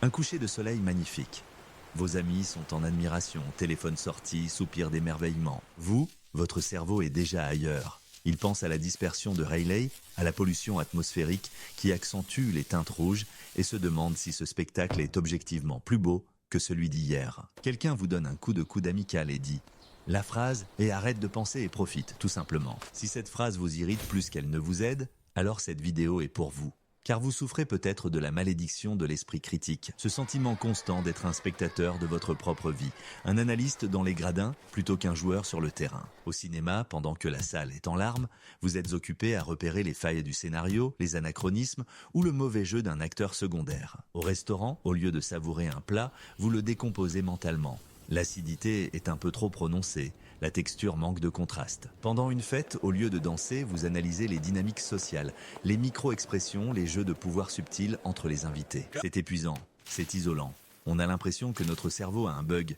Un coucher de soleil magnifique. Vos amis sont en admiration, téléphone sorti, soupir d'émerveillement. Vous, votre cerveau est déjà ailleurs. Il pense à la dispersion de Rayleigh, à la pollution atmosphérique qui accentue les teintes rouges et se demande si ce spectacle est objectivement plus beau que celui d'hier. Quelqu'un vous donne un coup de coude amical et dit « La phrase et arrête de penser et profite », tout simplement. Si cette phrase vous irrite plus qu'elle ne vous aide, alors cette vidéo est pour vous. Car vous souffrez peut-être de la malédiction de l'esprit critique, ce sentiment constant d'être un spectateur de votre propre vie, un analyste dans les gradins plutôt qu'un joueur sur le terrain. Au cinéma, pendant que la salle est en larmes, vous êtes occupé à repérer les failles du scénario, les anachronismes ou le mauvais jeu d'un acteur secondaire. Au restaurant, au lieu de savourer un plat, vous le décomposez mentalement. L'acidité est un peu trop prononcée, la texture manque de contraste. Pendant une fête, au lieu de danser, vous analysez les dynamiques sociales, les micro-expressions, les jeux de pouvoir subtils entre les invités. C'est épuisant, c'est isolant. On a l'impression que notre cerveau a un bug,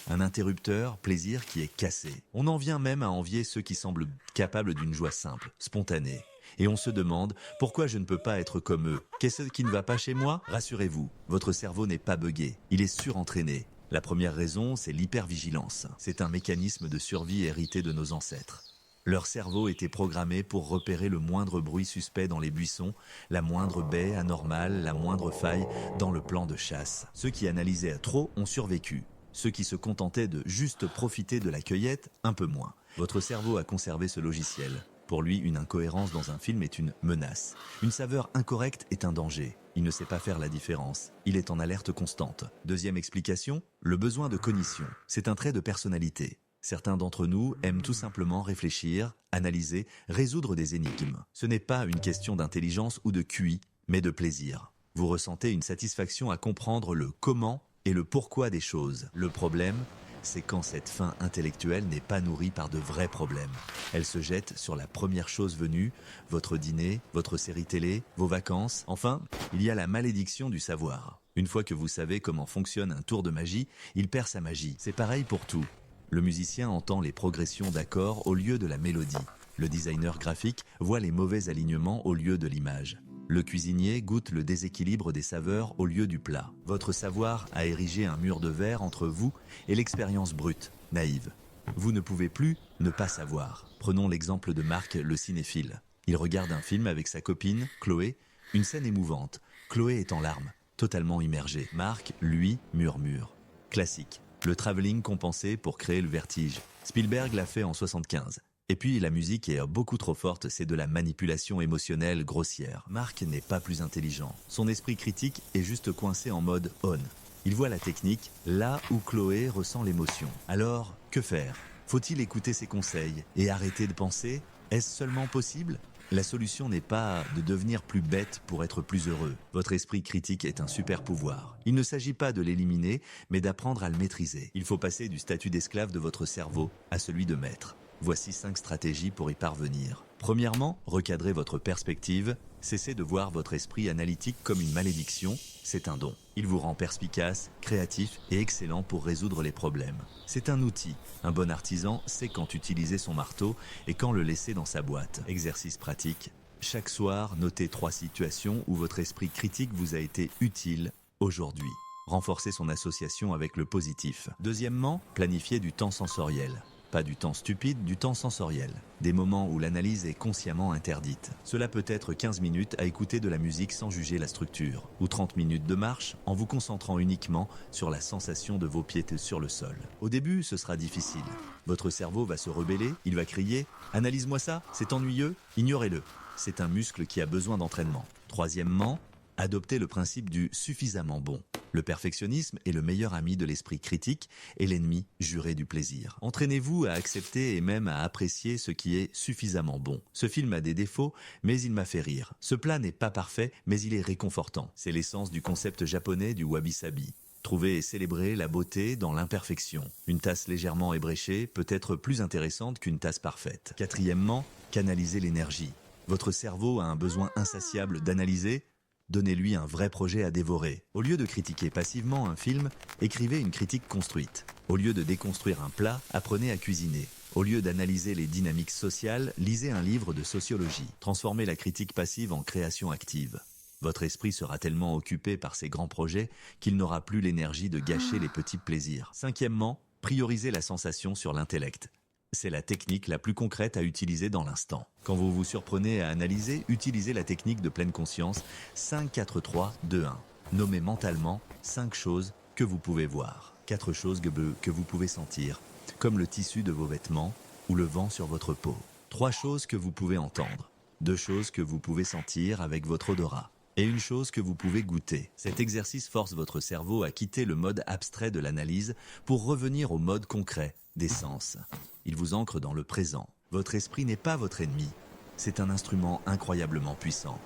un interrupteur, plaisir qui est cassé. On en vient même à envier ceux qui semblent capables d'une joie simple, spontanée. Et on se demande pourquoi je ne peux pas être comme eux. Qu'est-ce qui ne va pas chez moi? Rassurez-vous, votre cerveau n'est pas buggé, il est surentraîné. La première raison, c'est l'hypervigilance. C'est un mécanisme de survie hérité de nos ancêtres. Leur cerveau était programmé pour repérer le moindre bruit suspect dans les buissons, la moindre baie anormale, la moindre faille dans le plan de chasse. Ceux qui analysaient à trop ont survécu. Ceux qui se contentaient de juste profiter de la cueillette, un peu moins. Votre cerveau a conservé ce logiciel. Pour lui, une incohérence dans un film est une menace. Une saveur incorrecte est un danger. Il ne sait pas faire la différence. Il est en alerte constante. Deuxième explication, le besoin de cognition. C'est un trait de personnalité. Certains d'entre nous aiment tout simplement réfléchir, analyser, résoudre des énigmes. Ce n'est pas une question d'intelligence ou de QI, mais de plaisir. Vous ressentez une satisfaction à comprendre le comment et le pourquoi des choses. Le problème, c'est quand cette faim intellectuelle n'est pas nourrie par de vrais problèmes. Elle se jette sur la première chose venue, votre dîner, votre série télé, vos vacances. Enfin, il y a la malédiction du savoir. Une fois que vous savez comment fonctionne un tour de magie, il perd sa magie. C'est pareil pour tout. Le musicien entend les progressions d'accords au lieu de la mélodie. Le designer graphique voit les mauvais alignements au lieu de l'image. Le cuisinier goûte le déséquilibre des saveurs au lieu du plat. Votre savoir a érigé un mur de verre entre vous et l'expérience brute, naïve. Vous ne pouvez plus ne pas savoir. Prenons l'exemple de Marc, le cinéphile. Il regarde un film avec sa copine, Chloé, une scène émouvante. Chloé est en larmes, totalement immergée. Marc, lui, murmure. Classique. Le travelling compensé pour créer le vertige. Spielberg l'a fait en 75. Et puis la musique est beaucoup trop forte, c'est de la manipulation émotionnelle grossière. Marc n'est pas plus intelligent. Son esprit critique est juste coincé en mode on. Il voit la technique là où Chloé ressent l'émotion. Alors, que faire? Faut-il écouter ses conseils et arrêter de penser? Est-ce seulement possible? La solution n'est pas de devenir plus bête pour être plus heureux. Votre esprit critique est un super pouvoir. Il ne s'agit pas de l'éliminer, mais d'apprendre à le maîtriser. Il faut passer du statut d'esclave de votre cerveau à celui de maître. Voici 5 stratégies pour y parvenir. Premièrement, recadrez votre perspective. Cessez de voir votre esprit analytique comme une malédiction. C'est un don. Il vous rend perspicace, créatif et excellent pour résoudre les problèmes. C'est un outil. Un bon artisan sait quand utiliser son marteau et quand le laisser dans sa boîte. Exercice pratique. Chaque soir, notez 3 situations où votre esprit critique vous a été utile aujourd'hui. Renforcez son association avec le positif. Deuxièmement, planifiez du temps sensoriel. Pas du temps stupide, du temps sensoriel. Des moments où l'analyse est consciemment interdite. Cela peut être 15 minutes à écouter de la musique sans juger la structure, ou 30 minutes de marche en vous concentrant uniquement sur la sensation de vos pieds sur le sol. Au début, ce sera difficile. Votre cerveau va se rebeller, il va crier « Analyse-moi ça, c'est ennuyeux, ignorez-le ». C'est un muscle qui a besoin d'entraînement. Troisièmement, adoptez le principe du suffisamment bon. Le perfectionnisme est le meilleur ami de l'esprit critique et l'ennemi juré du plaisir. Entraînez-vous à accepter et même à apprécier ce qui est suffisamment bon. Ce film a des défauts, mais il m'a fait rire. Ce plat n'est pas parfait, mais il est réconfortant. C'est l'essence du concept japonais du wabi-sabi. Trouver et célébrer la beauté dans l'imperfection. Une tasse légèrement ébréchée peut être plus intéressante qu'une tasse parfaite. Quatrièmement, canaliser l'énergie. Votre cerveau a un besoin insatiable d'analyser. Donnez-lui un vrai projet à dévorer. Au lieu de critiquer passivement un film, écrivez une critique construite. Au lieu de déconstruire un plat, apprenez à cuisiner. Au lieu d'analyser les dynamiques sociales, lisez un livre de sociologie. Transformez la critique passive en création active. Votre esprit sera tellement occupé par ces grands projets qu'il n'aura plus l'énergie de gâcher les petits plaisirs. Cinquièmement, priorisez la sensation sur l'intellect. C'est la technique la plus concrète à utiliser dans l'instant. Quand vous vous surprenez à analyser, utilisez la technique de pleine conscience 5-4-3-2-1. Nommez mentalement 5 choses que vous pouvez voir, 4 choses que vous pouvez sentir, comme le tissu de vos vêtements ou le vent sur votre peau. 3 choses que vous pouvez entendre, 2 choses que vous pouvez sentir avec votre odorat, et une chose que vous pouvez goûter. Cet exercice force votre cerveau à quitter le mode abstrait de l'analyse pour revenir au mode concret des sens. Il vous ancre dans le présent. Votre esprit n'est pas votre ennemi. C'est un instrument incroyablement puissant.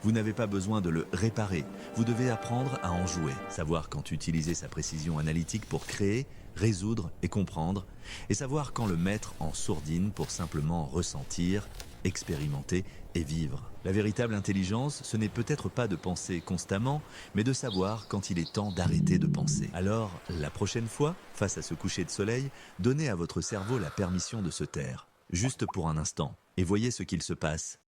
Vous n'avez pas besoin de le réparer. Vous devez apprendre à en jouer. Savoir quand utiliser sa précision analytique pour créer, résoudre et comprendre. Et savoir quand le mettre en sourdine pour simplement ressentir, expérimenter et vivre. La véritable intelligence, ce n'est peut-être pas de penser constamment, mais de savoir quand il est temps d'arrêter de penser. Alors, la prochaine fois, face à ce coucher de soleil, donnez à votre cerveau la permission de se taire, juste pour un instant, et voyez ce qu'il se passe.